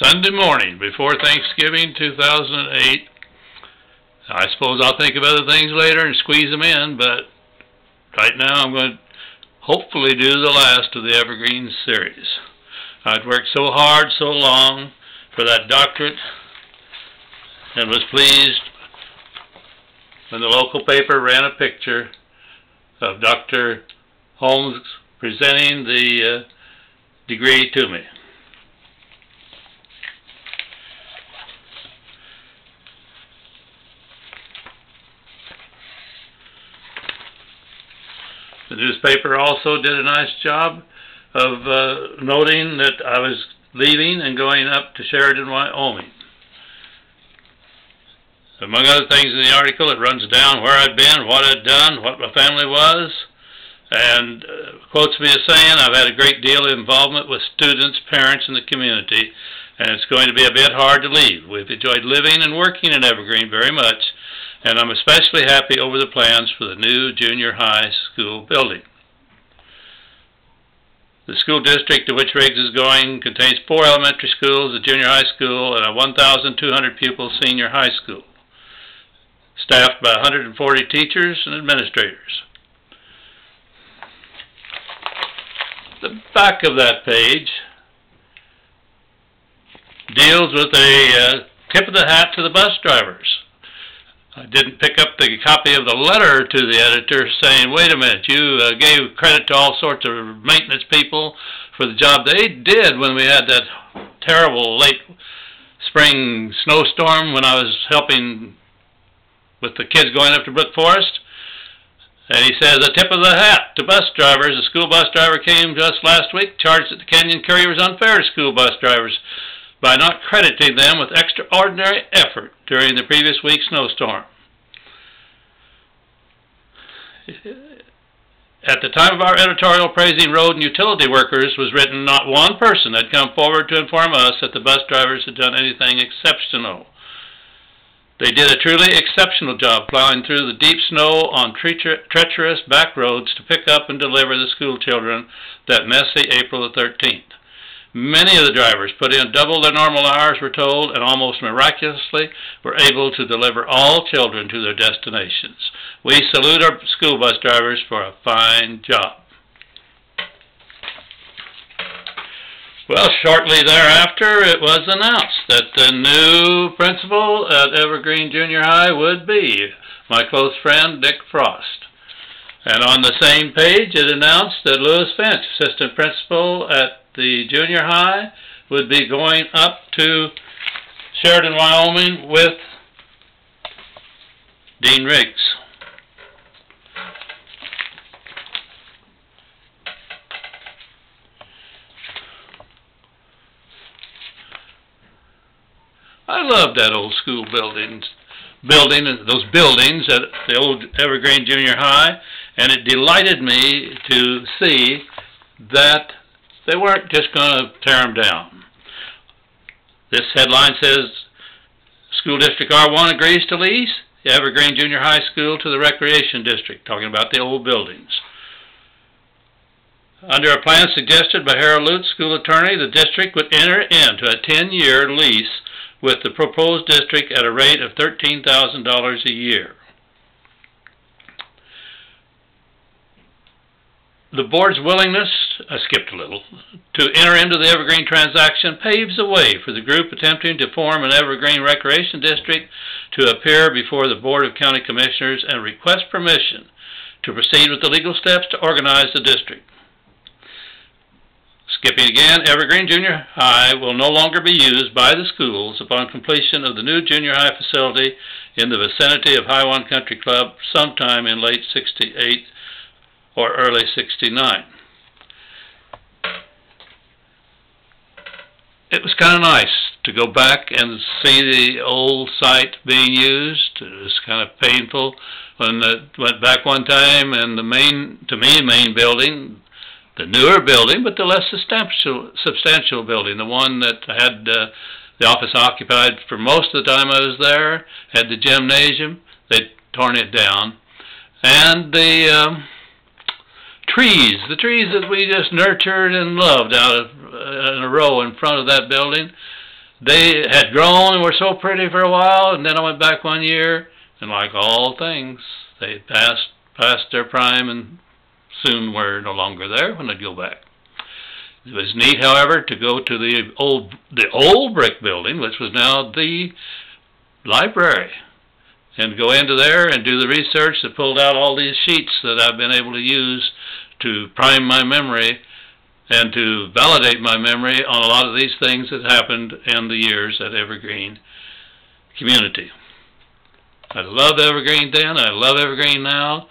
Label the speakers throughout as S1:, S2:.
S1: Sunday morning before Thanksgiving 2008. I suppose I'll think of other things later and squeeze them in, but right now I'm going to hopefully do the last of the Eveergreen series. I'd worked so hard, so long for that doctorate, and was pleased when the local paper ran a picture of Dr. Holmes presenting the degree to me. The newspaper also did a nice job of noting that I was leaving and going up to Sheridan, Wyoming. Among other things in the article, it runs down where I'd been, what I'd done, what my family was, and quotes me as saying I've had a great deal of involvement with students, parents, and the community, and it's going to be a bit hard to leave. We've enjoyed living and working in Eveergreen very much, and I'm especially happy over the plans for the new junior high school building. The school district to which Riggs is going contains 4 elementary schools, a junior high school, and a 1,200 pupil senior high school, staffed by 140 teachers and administrators. The back of that page deals with a tip of the hat to the bus drivers. I didn't pick up the copy of the letter to the editor saying, wait a minute, you gave credit to all sorts of maintenance people for the job they did when we had that terrible late spring snowstorm when I was helping with the kids going up to Brook Forest. And he says, a tip of the hat to bus drivers. A school bus driver came to us last week, charged that the Kenyon Courier was unfair to school bus drivers by not crediting them with extraordinary effort during the previous week's snowstorm. At the time of our editorial praising road and utility workers was written, not one person had come forward to inform us that the bus drivers had done anything exceptional. They did a truly exceptional job plowing through the deep snow on treacherous back roads to pick up and deliver the school children that messy April the 13th. Many of the drivers put in double their normal hours, we're told, and almost miraculously were able to deliver all children to their destinations. We salute our school bus drivers for a fine job. Well, shortly thereafter, it was announced that the new principal at Eveergreen Junior High would be my close friend, Dick Frost. And on the same page, it announced that Lewis Finch, assistant principal at the junior high, would be going up to Sheridan, Wyoming with Dean Riggs. I loved that old school building and those buildings at the old Eveergreen Junior High, and it delighted me to see that they weren't just going to tear them down. This headline says, School District R1 agrees to lease the Eveergreen Junior High School to the Recreation District, talking about the old buildings. Under a plan suggested by Harold Lutz, school attorney, the district would enter into a 10-year lease with the proposed district at a rate of $13,000 a year. The board's willingness, I skipped a little, to enter into the Eveergreen transaction paves the way for the group attempting to form an Eveergreen Recreation District to appear before the Board of County Commissioners and request permission to proceed with the legal steps to organize the district. Skipping again, Eveergreen Junior High will no longer be used by the schools upon completion of the new junior high facility in the vicinity of High One Country Club sometime in late '68 or early '69. It was kind of nice to go back and see the old site being used. It was kind of painful when I went back one time and the main building, the newer building, but the less substantial building, the one that had the office occupied for most of the time I was there, had the gymnasium. They'd torn it down. And the trees that we just nurtured and loved out of in a row in front of that building, they had grown and were so pretty for a while, and then I went back one year, and like all things, they passed their prime and soon were no longer there when I'd go back. It was neat, however, to go to the old brick building, which was now the library, and go into there and do the research that pulled out all these sheets that I've been able to use to prime my memory and to validate my memory on a lot of these things that happened in the years at Eveergreen community. I loved Eveergreen then, I love Eveergreen now.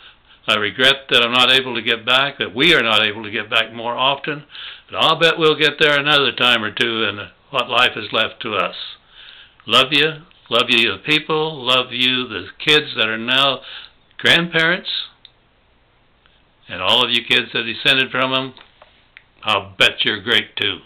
S1: I regret that I'm not able to get back, that we are not able to get back more often, but I'll bet we'll get there another time or two in what life is left to us. Love you the people, love you the kids that are now grandparents, and all of you kids that descended from them. I'll bet you're great too.